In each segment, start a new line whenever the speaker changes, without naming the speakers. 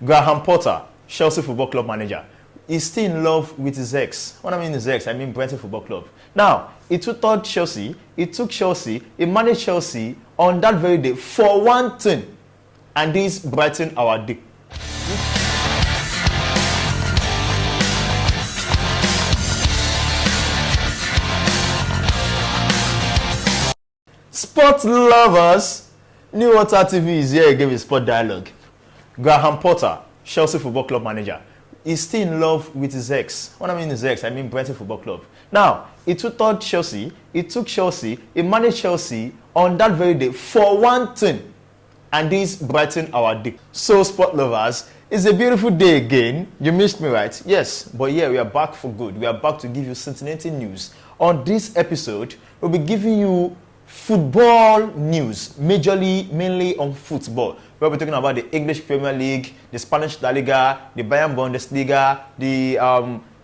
Graham Potter, Chelsea Football Club manager, is still in love with his ex. When I mean his ex, I mean Brighton Football Club. Now, he took Chelsea, he managed Chelsea on that very day for one thing. And this Brighton our day. Sport lovers, New Water TV is here again with Sport Dialogue. Graham Potter, Chelsea Football Club manager, is still in love with his ex. When I mean his ex, I mean Brighton Football Club. Now, he took Chelsea, he managed Chelsea on that very day for one thing. And this Brighton our day. So, sport lovers, it's a beautiful day again. You missed me, right? Yes, but yeah, we are back for good. We are back to give you scintillating news. On this episode, we'll be giving you football news, mainly on football. We'll be talking about the English Premier League, the Spanish La Liga, the Bayern Bundesliga, the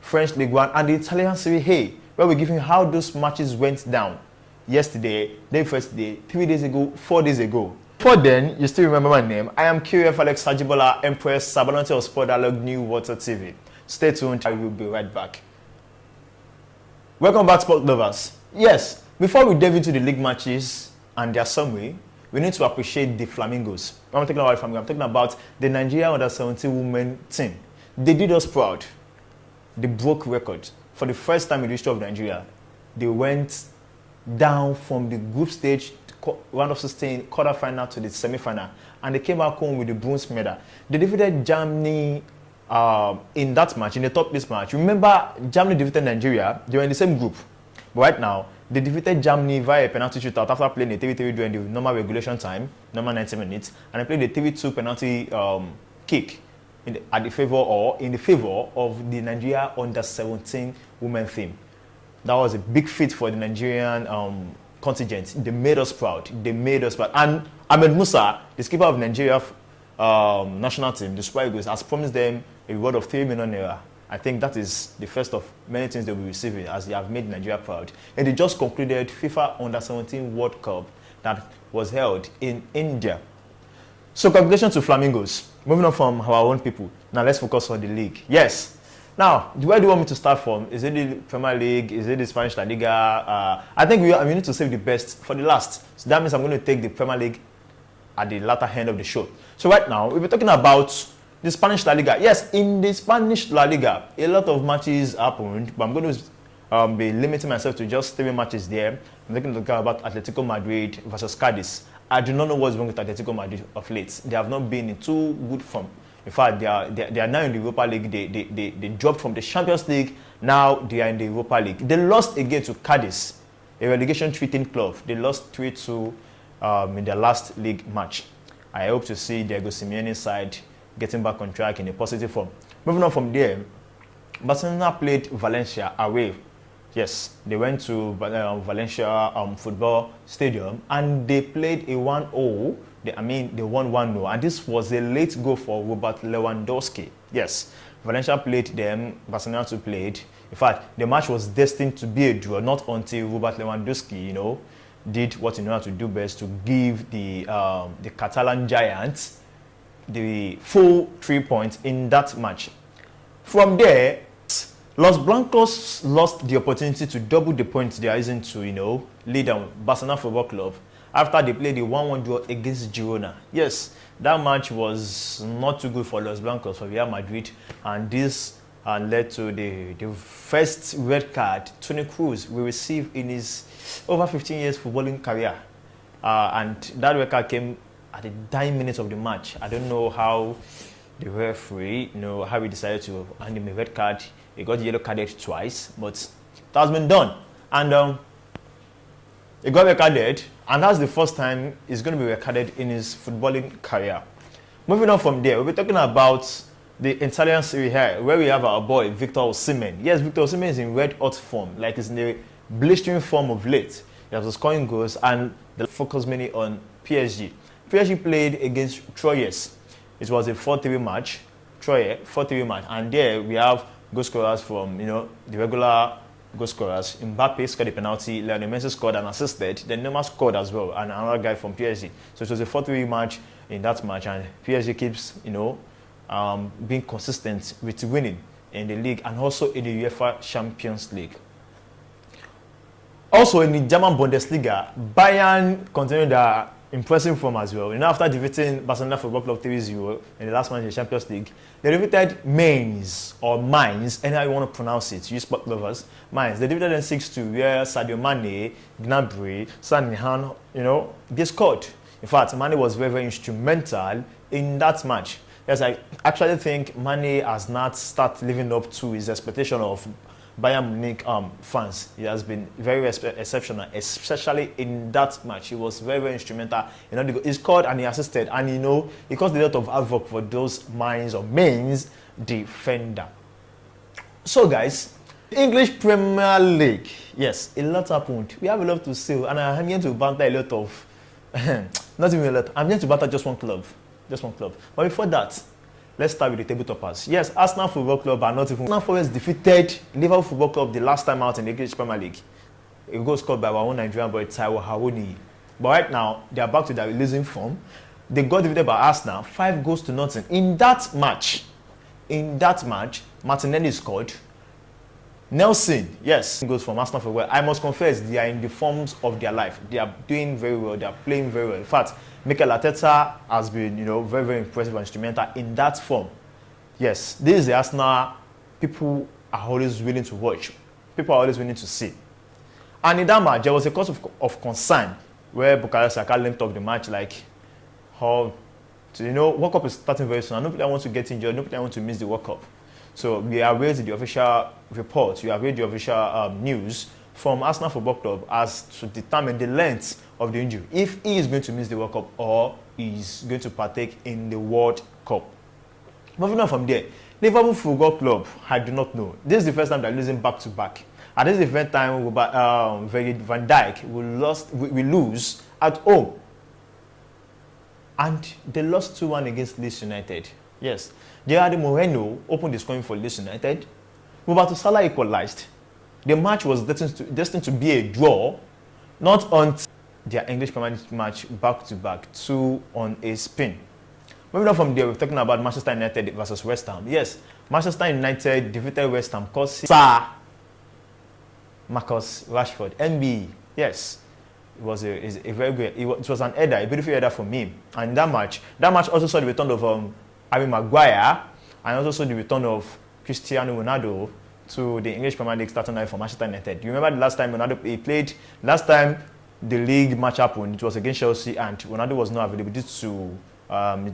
French Ligue 1, and the Italian Serie A. We'll be giving you how those matches went down yesterday, day first day, 3 days ago, 4 days ago. Before then, you still remember my name. I am QF Alex Hajibola, Empress Sabalante of Sport Dialogue New Water TV. Stay tuned, I will be right back. Welcome back, sport lovers. Yes, before we delve into the league matches and their summary, we need to appreciate the Flamingos. I'm talking about Flamingos. I'm talking about the Nigeria Under-17 women team. They did us proud. They broke records. For the first time in the history of Nigeria, they went down from the group stage, round of 16, quarter-final to the semi-final, and they came back home with the bronze medal. They defeated Germany in that match, in the top place match. Remember, Germany defeated Nigeria. They were in the same group. But right now, they defeated Germany via a penalty shootout after playing a 3-3 during the normal regulation time, normal 90 minutes, and they played a 3-2 penalty kick in the favor of the Nigeria Under-17 women team. That was a big feat for the Nigerian contingent. They made us proud. And Ahmed Musa, the skipper of Nigeria national team, the Super Eagles, has promised them a reward of 3 million naira. I think that is the first of many things they'll be receiving as they have made Nigeria proud. And they just concluded FIFA Under-17 World Cup that was held in India. So congratulations to Flamingos. Moving on from our own people. Now let's focus on the league. Yes. Now, where do you want me to start from? Is it the Premier League? Is it the Spanish La Liga? I think we need to save the best for the last. So that means I'm going to take the Premier League at the latter end of the show. So right now, we'll be talking about the Spanish La Liga. Yes, in the Spanish La Liga, a lot of matches happened, but I'm going to be limiting myself to just 3 matches there. I'm going to talk about Atletico Madrid versus Cadiz. I do not know what's wrong with Atletico Madrid of late. They have not been in too good form. In fact, they are now in the Europa League. They dropped from the Champions League. Now they are in the Europa League. They lost again to Cadiz, a relegation treating club. They lost 3-2 in their last league match. I hope to see Diego Simeone's side getting back on track in a positive form. Moving on from there, Barcelona played Valencia away. Yes, they went to Valencia Football Stadium and they played a 1-0. They won 1-0, and this was a late goal for Robert Lewandowski. Yes, Valencia played them, Barcelona too played. In fact, the match was destined to be a draw, not until Robert Lewandowski, did what he knew how to do best to give the Catalan Giants the full 3 points in that match. From there, Los Blancos lost the opportunity to double the points they are using to, lead on Barcelona Football Club after they played the 1-1 draw against Girona. Yes, that match was not too good for Los Blancos, for Real Madrid, and this led to the first red card Toni Kroos will receive in his over 15 years footballing career. And that red card came at the dying minutes of the match. I don't know how the referee, how he decided to hand him a red card. He got yellow carded twice, but that has been done. And he got red carded, and that's the first time he's going to be red carded in his footballing career. Moving on from there, we'll be talking about the Italian Serie A, where we have our boy Victor Osimhen. Yes, Victor Osimhen is in red hot form, like he's in a blistering form of late. He has been scoring goals, and they focus mainly on PSG. PSG played against Troyes. It was a 4-3 match. Troyes 4-3 match, and there we have goal scorers from the regular goal scorers. Mbappe scored a penalty, Lionel Messi scored and assisted, then Neymar scored as well, and another guy from PSG. So it was a 4-3 match in that match, and PSG keeps being consistent with winning in the league and also in the UEFA Champions League. Also in the German Bundesliga, Bayern continued their impressive form as well. After defeating Barcelona Football Club 3-0 in the last match in the Champions League, they defeated Mainz, anyhow you want to pronounce it, you sport lovers, Mainz. They defeated them 6-2, where Sadio Mane, Gnabry, Sanihan, they scored. In fact, Mane was very, very instrumental in that match. Yes, I actually think Mane has not started living up to his expectation of Bayern Munich fans. He has been very exceptional, especially in that match. He was very, very instrumental. He scored and he assisted, and he caused a lot of havoc for those Mainz defender. So, guys, English Premier League. Yes, a lot happened. We have a lot to say, and I'm here to banter a lot of, not even a lot. I'm here to banter just one club. But before that, let's start with the table toppers. Yes, Arsenal Football Club are not even. Arsenal Forest defeated Liverpool Football Club the last time out in the English Premier League. A goal scored by our own Nigerian boy Taiwo Awoniyi. But right now, they are back to their losing form. They got defeated by Arsenal 5-0. In that match, Martinelli scored. Nelson, yes, goes from Arsenal for well. I must confess, they are in the forms of their life. They are doing very well. They are playing very well. In fact, Mikel Arteta has been, very, very impressive and instrumental in that form. Yes, this is the Arsenal people are always willing to watch. People are always willing to see. And in that match, there was a cause of concern where Bukayo Saka linked up the match like how, World Cup is starting very soon. Nobody wants to get injured. Nobody wants to miss the World Cup. So we are waiting the official report. We are waiting the official news from Arsenal Football Club as to determine the length of the injury, if he is going to miss the World Cup or is going to partake in the World Cup. Moving on from there, Liverpool Football Club, I do not know. This is the first time they're losing back-to-back. And this is the first time Virgil van Dijk we lose at home. And they lost 2-1 against Leeds United. Yes, Gerardo Moreno opened the scoring for Leeds United. Roberto Salah equalized. The match was destined to be a draw, not until their English Premier League match back-to-back, 2 on a spin. Moving on from there, we're talking about Manchester United versus West Ham. Yes, Manchester United defeated West Ham because Sir Marcus Rashford, MB. Yes, it was a very good. It was an header, a beautiful header from him. And that match also saw the return of Harry Maguire, and also saw the return of Cristiano Ronaldo to the English Premier League starting line for Manchester United. You remember the last time Ronaldo played? Last time the league match happened, it was against Chelsea, and Ronaldo was not available due to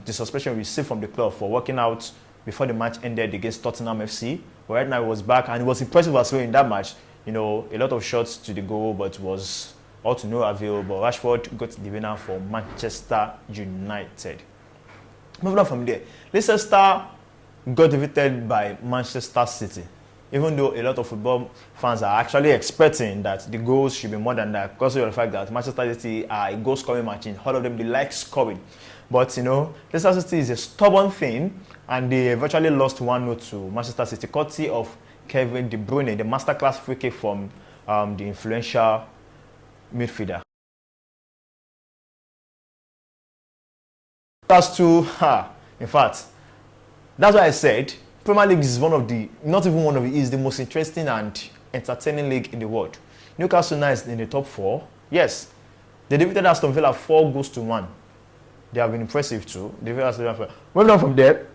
the suspension received from the club for working out before the match ended against Tottenham FC. But right now he was back, and it was impressive as well in that match. A lot of shots to the goal, but was all to no avail. But Rashford got the winner for Manchester United. Moving on from there, Leicester got defeated by Manchester City. Even though a lot of football fans are actually expecting that the goals should be more than that, because of the fact that Manchester City are a goal-scoring machine. All of them, they like scoring. But, Leicester City is a stubborn thing, and they virtually lost 1-0 to Manchester City, courtesy of Kevin De Bruyne, the masterclass free kick from the influential midfielder. In fact, that's why I said Premier League is is the most interesting and entertaining league in the world. Newcastle now is in the top 4. Yes, they defeated Aston Villa 4-1. They have been impressive too. They defeated Aston Villa. Moving on from there,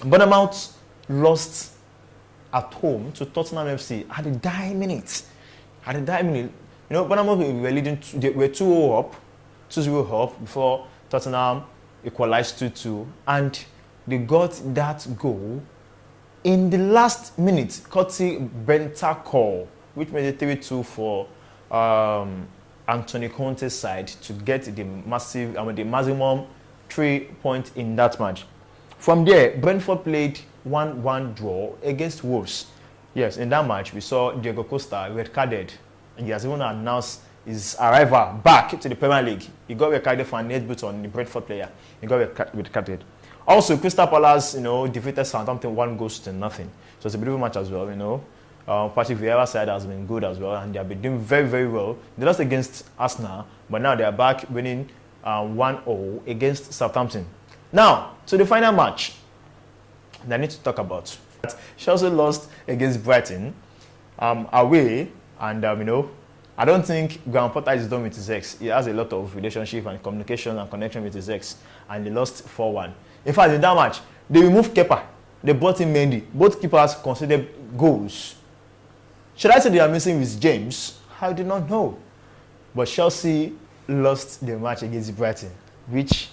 Bournemouth lost at home to Tottenham FC at the dying minute. Bournemouth were leading. They were 2-0 up before Tottenham equalized 2-2, and they got that goal in the last minute, courtesy Bentancur, which made it 3-2 for Anthony Conte's side to get the maximum 3 points in that match. From there, Brentford played 1-1 draw against Wolves. Yes, in that match, we saw Diego Costa red-carded, and he has even announced his arrival back to the Premier League. He got red-carded for an 8 boot on the Brentford player. He got red-carded. Also, Crystal Palace, defeated Southampton 1-0. So it's a beautiful match as well, Patrick Vieira's side has been good as well, and they have been doing very, very well. They lost against Arsenal, but now they are back winning 1-0 against Southampton. Now, to the final match. that I need to talk about. Chelsea lost against Brighton away, and I don't think Graham Potter is done with his ex. He has a lot of relationship and communication and connection with his ex, and they lost 4-1. In fact, in that match, they removed Kepa. They brought in Mendy. Both keepers considered goals. Should I say they are missing with James? I do not know. But Chelsea lost the match against Brighton, which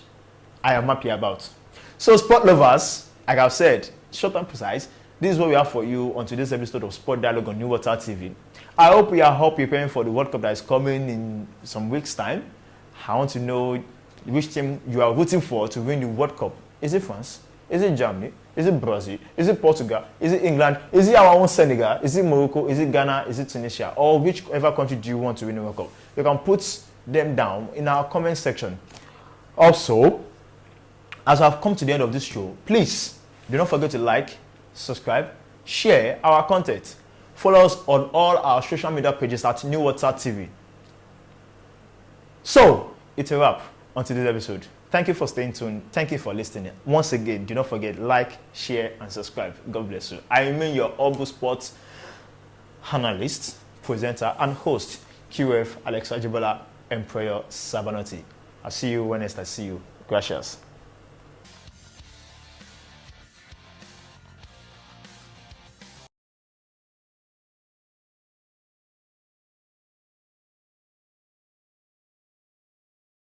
I am happy about. So, sport lovers, like I've said, short and precise, this is what we have for you on today's episode of Sport Dialogue on New Water TV. I hope you are all preparing for the World Cup that is coming in some weeks' time. I want to know which team you are rooting for to win the World Cup. Is it France? Is it Germany? Is it Brazil? Is it Portugal? Is it England? Is it our own Senegal? Is it Morocco? Is it Ghana? Is it Tunisia? Or whichever country do you want to win the World Cup? You can put them down in our comment section. Also, as I've come to the end of this show, please do not forget to like, subscribe, share our content. Follow us on all our social media pages at New Water TV. So, it's a wrap on today's episode. Thank you for staying tuned. Thank you for listening. Once again, do not forget, like, share, and subscribe. God bless you. I remain your humble sports analyst, presenter, and host, QF Alex Ajibola Emperor Sabanoti. I'll see you when next I see you. Gracias.